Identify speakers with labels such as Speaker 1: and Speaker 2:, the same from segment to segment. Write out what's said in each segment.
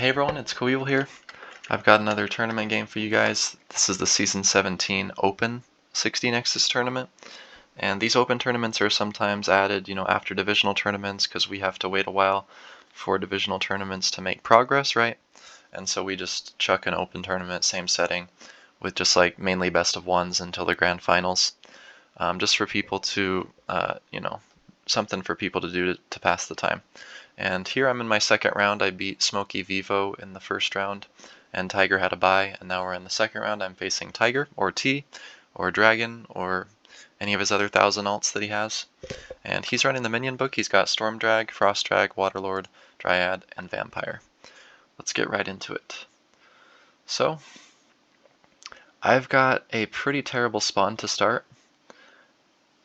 Speaker 1: Hey everyone, it's Coeval here. I've got another tournament game for you guys. This is the Season 17 Open 60 Nexus tournament. And these open tournaments are sometimes added, after divisional tournaments because we have to wait a while for divisional tournaments to make progress, right? And so we just chuck an open tournament, same setting, with just like mainly best of ones until the grand finals. Just for people to, something for people to do to pass the time. And here I'm in my second round. I beat Smokey Vivo in the first round, and Tiger had a bye, and now we're in the second round. I'm facing Tiger, or T, or Dragon, or any of his other 1,000 alts that he has. And he's running the minion book. He's got Storm Drag, Frost Drag, Waterlord, Dryad, and Vampire. Let's get right into it. So, I've got a pretty terrible spawn to start.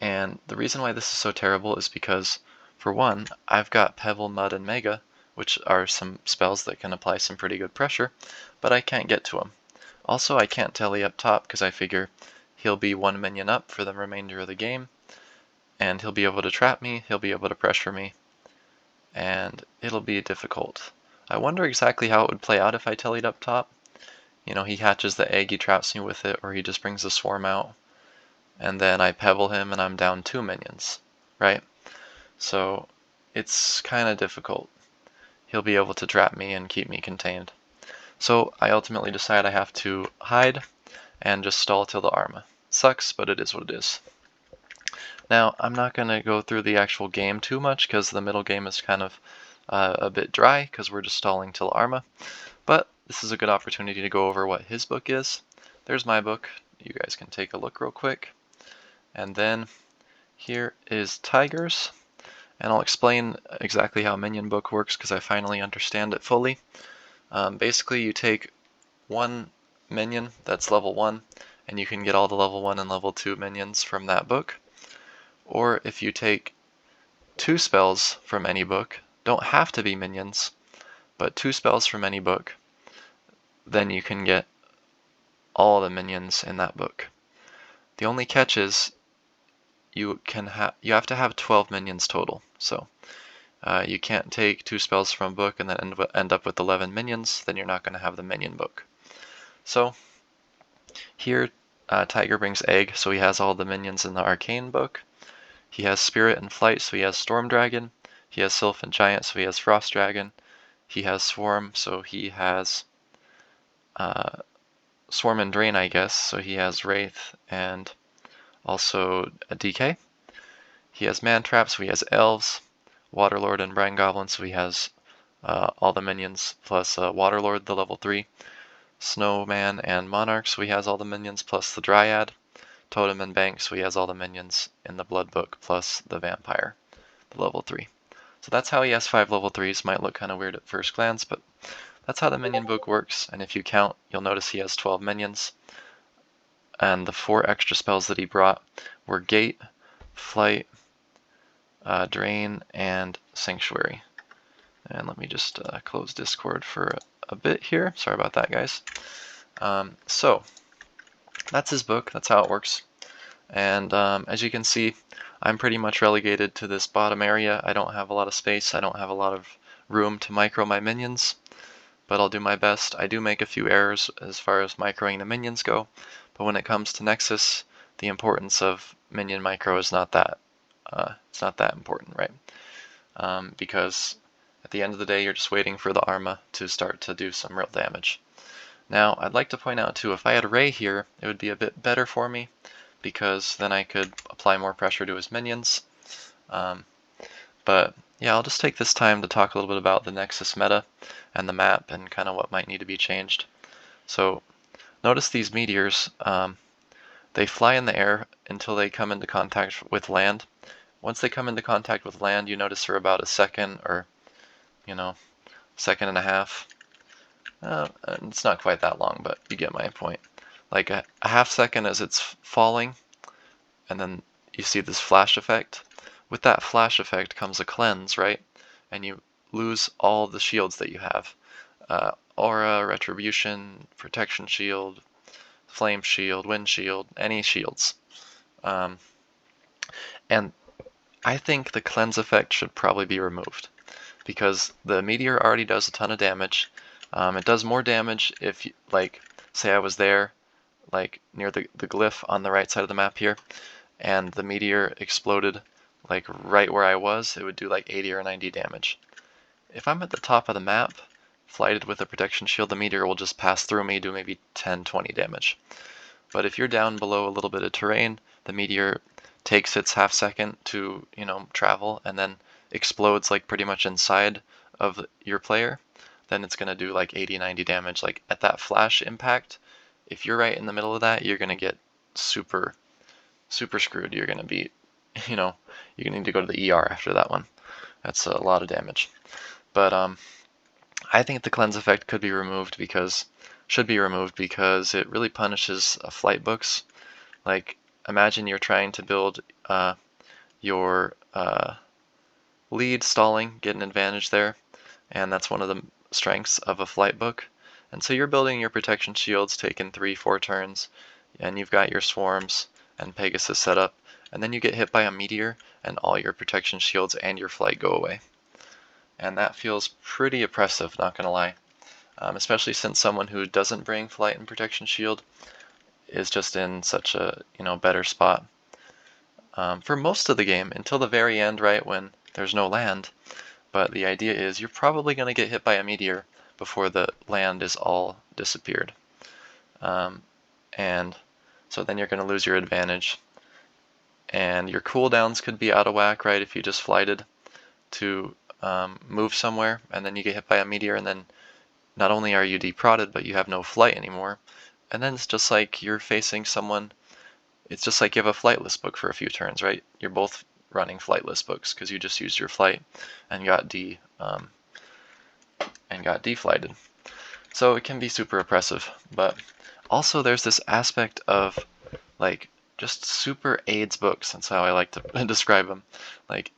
Speaker 1: And the reason why this is so terrible is because, for one, I've got Pebble, Mud, and Mega, which are some spells that can apply some pretty good pressure, but I can't get to him. Also, I can't telly up top because I figure he'll be one minion up for the remainder of the game, and he'll be able to trap me, he'll be able to pressure me, and it'll be difficult. I wonder exactly how it would play out if I tellied up top. He hatches the egg, he traps me with it, or he just brings the swarm out. And then I pebble him and I'm down 2 minions, right? So it's kind of difficult. He'll be able to trap me and keep me contained. So I ultimately decide I have to hide and just stall till the Arma. Sucks, but it is what it is. Now, I'm not going to go through the actual game too much because the middle game is kind of a bit dry because we're just stalling till Arma. But this is a good opportunity to go over what his book is. There's my book. You guys can take a look real quick. And then here is Tiger's, and I'll explain exactly how Minion Book works because I finally understand it fully. Basically, you take one minion that's level 1, and you can get all the level 1 and level 2 minions from that book. Or if you take 2 spells from any book, don't have to be minions, but 2 spells from any book, then you can get all the minions in that book. The only catch is you have to have 12 minions total. So you can't take 2 spells from a book and then end up with 11 minions. Then you're not going to have the minion book. So here Tiger brings Egg, so he has all the minions in the Arcane book. He has Spirit and Flight, so he has Storm Dragon. He has Sylph and Giant, so he has Frost Dragon. He has Swarm, so he has Swarm and Drain, I guess. So he has Wraith and also a DK. He has Man Trap, so he has Elves, Waterlord, and Brine Goblin, so he has all the minions, plus Waterlord, the level 3, Snowman and Monarch, so he has all the minions, plus the Dryad, Totem and Bank, so he has all the minions in the Blood Book, plus the Vampire, the level 3. So that's how he has 5 level 3s. Might look kind of weird at first glance, but that's how the Minion Book works, and if you count, you'll notice he has 12 minions. And the 4 extra spells that he brought were Gate, Flight, Drain, and Sanctuary. And let me just close Discord for a bit here. Sorry about that, guys. So that's his book. That's how it works. And as you can see, I'm pretty much relegated to this bottom area. I don't have a lot of space. I don't have a lot of room to micro my minions, but I'll do my best. I do make a few errors as far as microing the minions go, but when it comes to Nexus, the importance of minion micro is not that it's not that important, right? Because at the end of the day, you're just waiting for the Arma to start to do some real damage. Now, I'd like to point out too, if I had Ray here, it would be a bit better for me, because then I could apply more pressure to his minions. But yeah, I'll just take this time to talk a little bit about the Nexus meta and the map and kind of what might need to be changed. So notice these meteors, they fly in the air until they come into contact with land. Once they come into contact with land, you notice for about a second or, second and a half. It's not quite that long, but you get my point. Like a half second as it's falling, and then you see this flash effect. With that flash effect comes a cleanse, right? And you lose all the shields that you have. Aura, Retribution, Protection Shield, Flame Shield, Wind Shield, any shields. And I think the cleanse effect should probably be removed, because the meteor already does a ton of damage, It does more damage if, like, say I was there, like, near the glyph on the right side of the map here, and the meteor exploded, like, right where I was, it would do, like, 80 or 90 damage. If I'm at the top of the map, flighted with a protection shield, the meteor will just pass through me, do maybe 10, 20 damage. But if you're down below a little bit of terrain, the meteor takes its half second to, travel and then explodes like pretty much inside of your player, then it's going to do like 80, 90 damage. Like at that flash impact, if you're right in the middle of that, you're going to get super, super screwed. You're going to be, you're going to need to go to the ER after that one. That's a lot of damage. But I think the cleanse effect should be removed because it really punishes flight books. Like, imagine you're trying to build your lead stalling, get an advantage there, and that's one of the strengths of a flight book. And so you're building your protection shields, taking 3-4 turns, and you've got your swarms and Pegasus set up, and then you get hit by a meteor, and all your protection shields and your flight go away. And that feels pretty oppressive, not gonna lie. Especially since someone who doesn't bring flight and protection shield is just in such a better spot for most of the game until the very end, right when there's no land. But the idea is you're probably going to get hit by a meteor before the land is all disappeared, and so then you're going to lose your advantage, and your cooldowns could be out of whack, right? If you just flighted to move somewhere and then you get hit by a meteor, and then not only are you deprodded, but you have no flight anymore. And then it's just like you're facing someone. It's just like you have a flightless book for a few turns, right? You're both running flightless books because you just used your flight and got deflighted. So it can be super oppressive. But also there's this aspect of like just super AIDS books. That's how I like to describe them. Like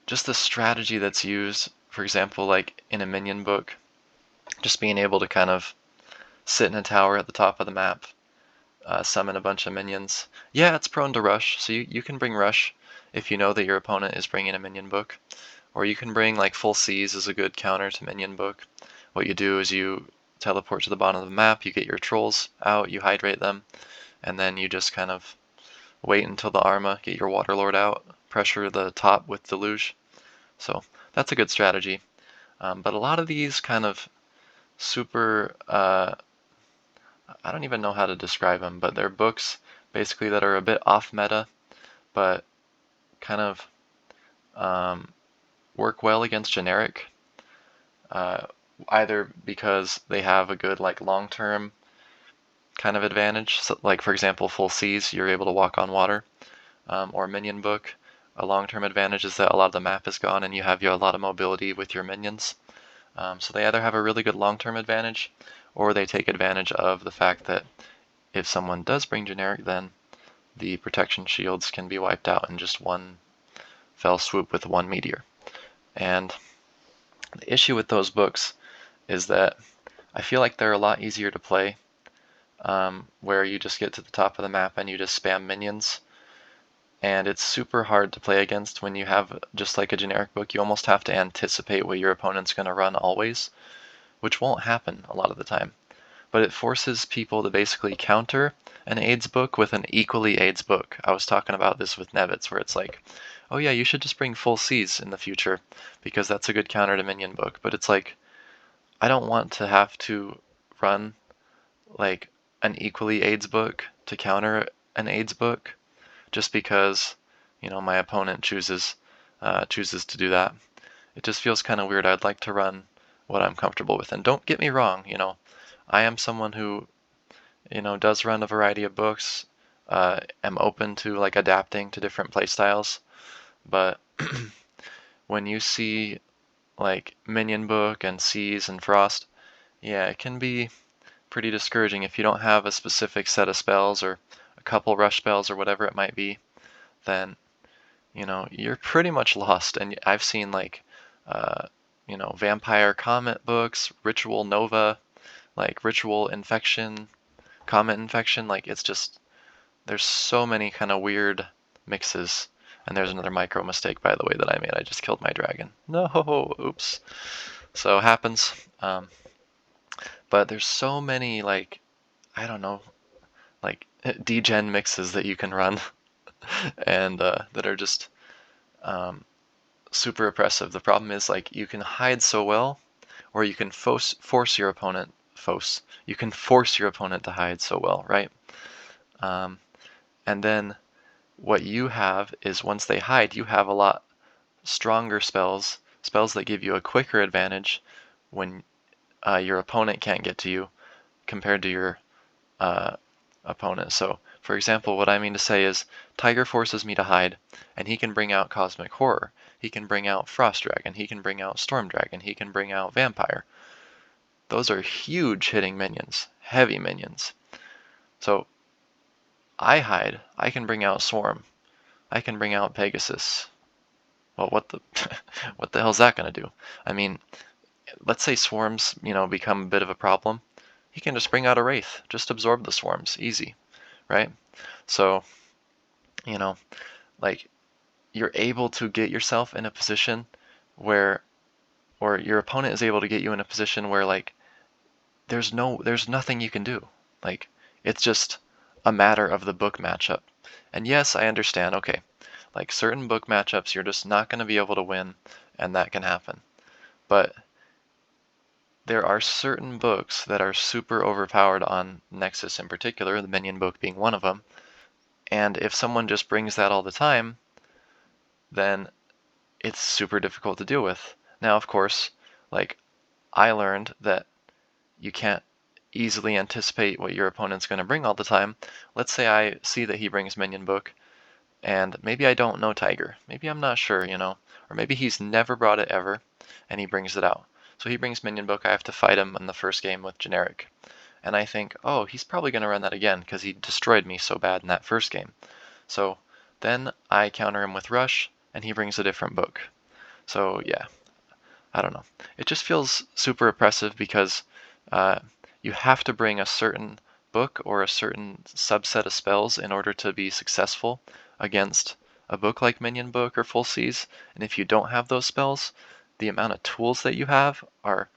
Speaker 1: just the strategy that's used. For example, like in a minion book, just being able to kind of sit in a tower at the top of the map, summon a bunch of minions. Yeah, it's prone to rush, so you can bring rush if you know that your opponent is bringing a minion book. Or you can bring like full Seas as a good counter to minion book. What you do is you teleport to the bottom of the map, you get your trolls out, you hydrate them, and then you just kind of wait until the Arma, get your Waterlord out, pressure the top with Deluge. So that's a good strategy. But a lot of these kind of super I don't even know how to describe them, but they're books basically that are a bit off meta, but kind of work well against generic, either because they have a good like long-term kind of advantage, so, like for example Full Seas, you're able to walk on water, or Minion Book, a long-term advantage is that a lot of the map is gone and you have a lot of mobility with your minions. So they either have a really good long-term advantage, or they take advantage of the fact that if someone does bring generic, then the protection shields can be wiped out in just one fell swoop with one meteor. And the issue with those books is that I feel like they're a lot easier to play, where you just get to the top of the map and you just spam minions. And it's super hard to play against when you have just like a generic book. You almost have to anticipate what your opponent's going to run always, which won't happen a lot of the time. But it forces people to basically counter an AIDS book with an equally AIDS book. I was talking about this with Nevitz, where it's like, oh yeah, you should just bring Full Seas in the future, because that's a good counter to Minion book. But it's like, I don't want to have to run like an equally AIDS book to counter an AIDS book, just because, my opponent chooses to do that. It just feels kind of weird. I'd like to run what I'm comfortable with. And don't get me wrong, I am someone who, does run a variety of books. Am open to like adapting to different playstyles. But when you see like Minion Book and Seas and Frost, yeah, it can be pretty discouraging if you don't have a specific set of spells or a couple rush spells or whatever it might be. Then you're pretty much lost. And I've seen like Vampire Comet books, Ritual Nova, like Ritual Infection, Comet Infection. Like it's just there's so many kind of weird mixes, And there's another micro mistake, by the way, that I made. I just killed my dragon. No, oops. So happens. But there's so many, like, I don't know, like degen mixes that you can run and that are just super oppressive. The problem is, like, you can hide so well, or you can force your opponent to hide so well, right? And then what you have is, once they hide, you have a lot stronger spells that give you a quicker advantage when your opponent can't get to you compared to your opponent. So, for example, what I mean to say is, Tiger forces me to hide, and he can bring out Cosmic Horror, he can bring out Frost Dragon, he can bring out Storm Dragon, he can bring out Vampire. Those are huge hitting minions, heavy minions. So I hide, I can bring out Swarm, I can bring out Pegasus. Well, what the what the hell's that gonna do? I mean, let's say swarms, become a bit of a problem. He can just bring out a Wraith, just absorb the swarms, easy, right? So, like, you're able to get yourself in a position where, or your opponent is able to get you in a position where, like, there's nothing you can do. Like, it's just a matter of the book matchup. And yes, I understand, okay, like, certain book matchups you're just not going to be able to win, and that can happen. But there are certain books that are super overpowered on Nexus in particular, the minion book being one of them, and if someone just brings that all the time, then it's super difficult to deal with. Now, of course, like, I learned that you can't easily anticipate what your opponent's going to bring all the time. Let's say I see that he brings minion book, and maybe I don't know Tiger. Maybe I'm not sure, or maybe he's never brought it ever, and he brings it out. So he brings minion book, I have to fight him in the first game with generic. And I think, oh, he's probably going to run that again because he destroyed me so bad in that first game. So then I counter him with rush, and he brings a different book. So yeah, I don't know. It just feels super oppressive because you have to bring a certain book or a certain subset of spells in order to be successful against a book like Minion Book or Full Seize. And if you don't have those spells, the amount of tools that you have are,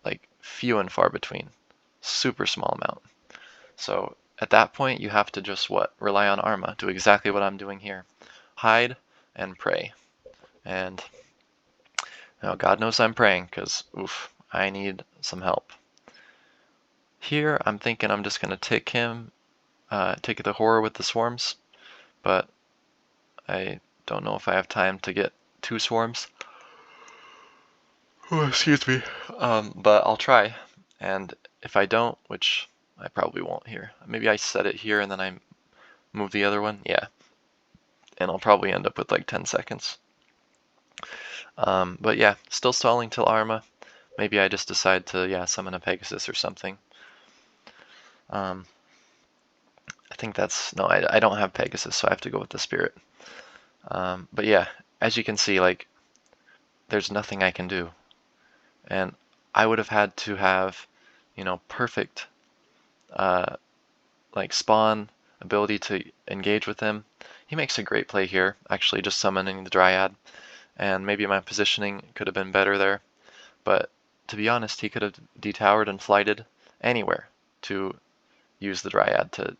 Speaker 1: like, few and far between. Super small amount. So at that point, you have to just rely on Arma. Do exactly what I'm doing here. Hide and pray. And God knows I'm praying, because, oof, I need some help. Here, I'm thinking I'm just going to take the horror with the swarms, but I don't know if I have time to get 2 swarms. Oh, excuse me. But I'll try, and if I don't, which I probably won't here, maybe I set it here and then I move the other one, yeah, and I'll probably end up with like 10 seconds. But yeah, still stalling till Arma. Maybe I just decide to, summon a Pegasus or something. I think no, I don't have Pegasus, so I have to go with the Spirit. But yeah, as you can see, like, there's nothing I can do. And I would have had to have, perfect, like, spawn ability to engage with him. He makes a great play here, actually just summoning the Dryad. And maybe my positioning could have been better there. But to be honest, he could have detowered and flighted anywhere to use the Dryad to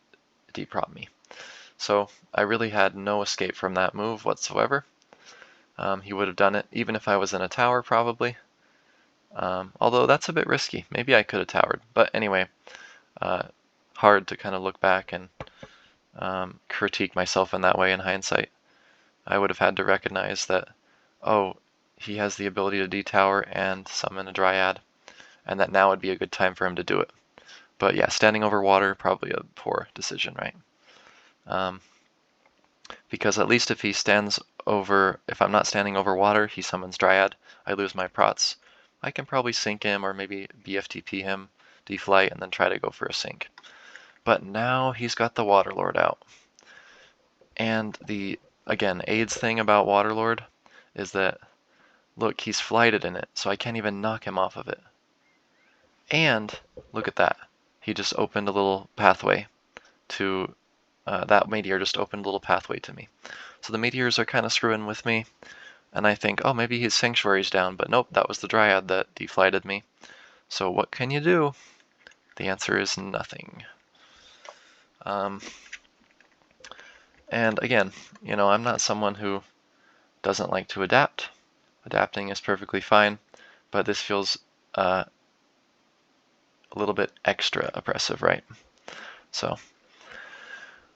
Speaker 1: deprop me. So I really had no escape from that move whatsoever. He would have done it even if I was in a tower, probably. Although that's a bit risky. Maybe I could have towered. But anyway, hard to kind of look back and critique myself in that way in hindsight. I would have had to recognize that, oh, he has the ability to detower and summon a Dryad, and that now would be a good time for him to do it. But yeah, standing over water, probably a poor decision, right? Because at least if I'm not standing over water, he summons Dryad, I lose my prots. I can probably sink him or maybe BFTP him, deflight, and then try to go for a sink. But now he's got the Waterlord out. And the, again, AIDS thing about Waterlord is that, look, he's flighted in it, so I can't even knock him off of it. And look at that. He just opened a little pathway to, that meteor just opened a little pathway to me. So the meteors are kind of screwing with me, and I think, oh, maybe his sanctuary's down, but nope, that was the Dryad that deflighted me. So what can you do? The answer is nothing. And again, I'm not someone who doesn't like to adapt. Adapting is perfectly fine, but this feels a little bit extra oppressive, right? So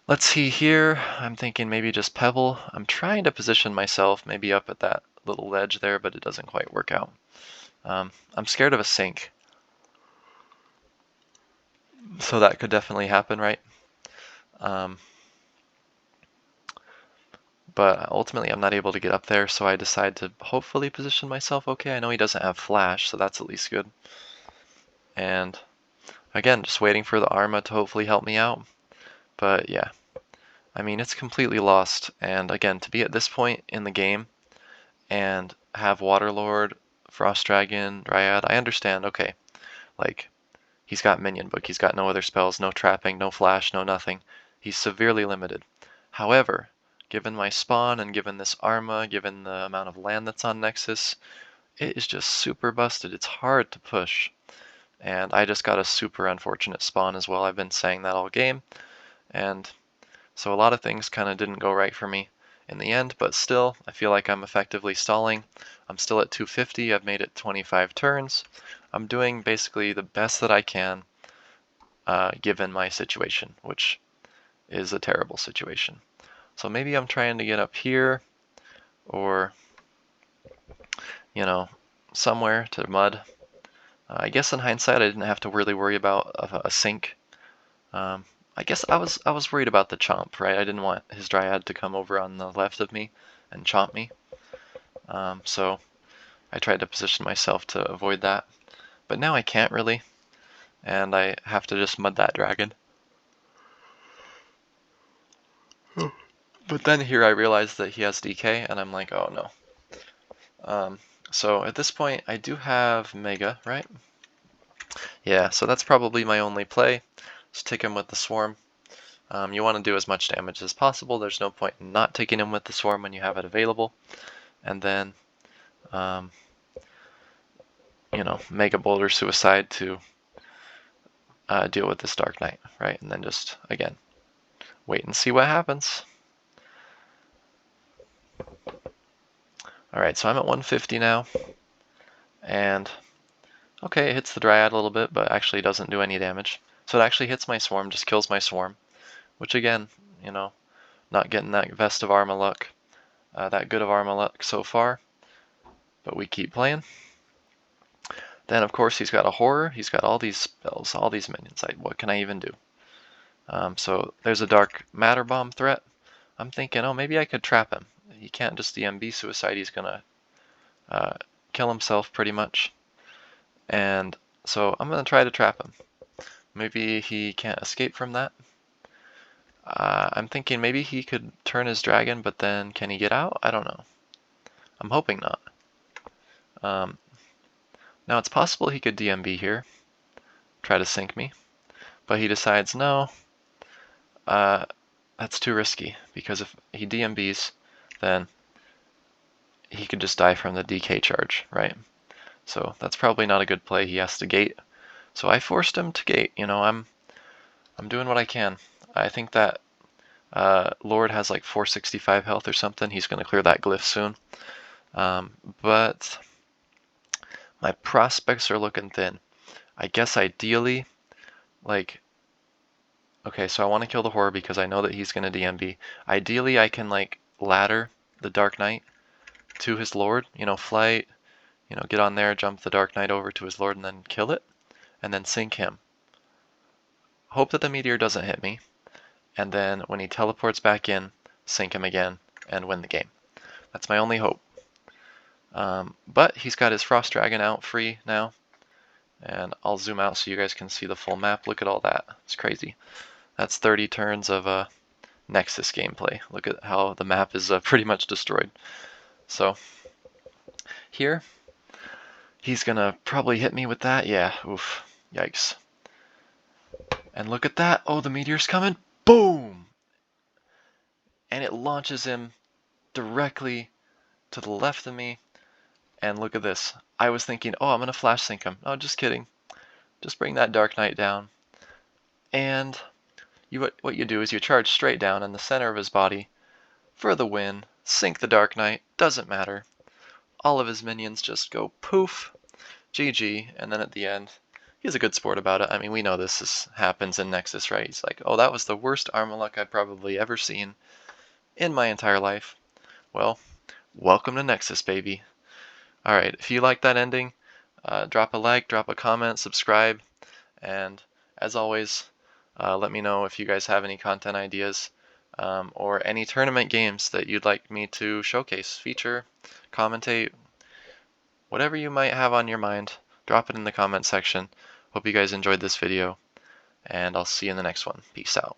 Speaker 1: let's see here. I'm thinking maybe just Pebble. I'm trying to position myself maybe up at that little ledge there, but it doesn't quite work out. I'm scared of a sink. So that could definitely happen, right? But ultimately I'm not able to get up there, so I decide to hopefully position myself okay. I know he doesn't have flash, so that's at least good. And again, just waiting for the Arma to hopefully help me out. But yeah, I mean, it's completely lost. And again, to be at this point in the game and have Waterlord, Frost Dragon, Dryad, I understand, okay. Like, he's got Minion Book, he's got no other spells, no trapping, no flash, no nothing. He's severely limited. However, given my spawn and given this Arma, given the amount of land that's on Nexus, it is just super busted. It's hard to push. And I just got a super unfortunate spawn as well. I've been saying that all game. And so a lot of things kind of didn't go right for me in the end, but still, I feel like I'm effectively stalling. I'm still at 250. I've made it 25 turns. I'm doing basically the best that I can given my situation, which is a terrible situation. So maybe I'm trying to get up here or, somewhere to mud. I guess in hindsight, I didn't have to really worry about a sink. I guess I was worried about the chomp, right? I didn't want his Dryad to come over on the left of me and chomp me. So I tried to position myself to avoid that. But now I can't really, and I have to just mud that dragon. But then here I realize that he has DK, and I'm like, oh no. So at this point, I do have Mega, right? Yeah, so that's probably my only play. Just take him with the Swarm. You want to do as much damage as possible. There's no point in not taking him with the Swarm when you have it available. And then, Mega Boulder Suicide to deal with this Dark Knight, right? And then just, again, wait and see what happens. Alright, so I'm at 150 now. And, okay, it hits the Dryad a little bit, but actually doesn't do any damage. So it actually hits my Swarm, just kills my Swarm. Which again, not getting that best of Arma luck, that good of Arma luck so far. But we keep playing. Then of course he's got a Horror, he's got all these spells, all these minions. What can I even do? So there's a Dark Matter Bomb threat. I'm thinking, oh, maybe I could trap him. He can't just DMB Suicide, he's gonna kill himself pretty much. And so I'm gonna try to trap him. Maybe he can't escape from that. I'm thinking maybe he could turn his dragon, but then can he get out? I don't know. I'm hoping not. Now it's possible he could DMB here, try to sink me, but he decides no, that's too risky, because if he DMBs, then he could just die from the DK charge, right? So that's probably not a good play. He has to gate. So I forced him to gate. I'm doing what I can. I think that Lord has like 465 health or something. He's going to clear that glyph soon. But my prospects are looking thin. I guess ideally, okay, so I want to kill the Horror because I know that he's going to DMB. Ideally, I can ladder the Dark Knight to his Lord, flight, get on there, jump the Dark Knight over to his Lord and then kill it, and then sink him. Hope that the meteor doesn't hit me, and then when he teleports back in, sink him again and win the game. That's my only hope. But he's got his Frost Dragon out free now, and I'll zoom out so you guys can see the full map. Look at all that. It's crazy. That's 30 turns of Nexus gameplay. Look at how the map is pretty much destroyed. So here, he's gonna probably hit me with that. Yeah, oof, yikes. And look at that. Oh, the meteor's coming. Boom! And it launches him directly to the left of me. And look at this. I was thinking, oh, I'm going to flash sync him. Oh, just kidding. Just bring that Dark Knight down. And what you do is you charge straight down in the center of his body for the win. Sync the Dark Knight. Doesn't matter. All of his minions just go poof. GG. And then at the end, he's a good sport about it. I mean, we know this happens in Nexus, right? He's like, oh, that was the worst Armaluk I've probably ever seen in my entire life. Well, welcome to Nexus, baby. Alright, if you like that ending, drop a like, drop a comment, subscribe, and as always, let me know if you guys have any content ideas or any tournament games that you'd like me to showcase, feature, commentate, whatever you might have on your mind. Drop it in the comment section. Hope you guys enjoyed this video, and I'll see you in the next one. Peace out.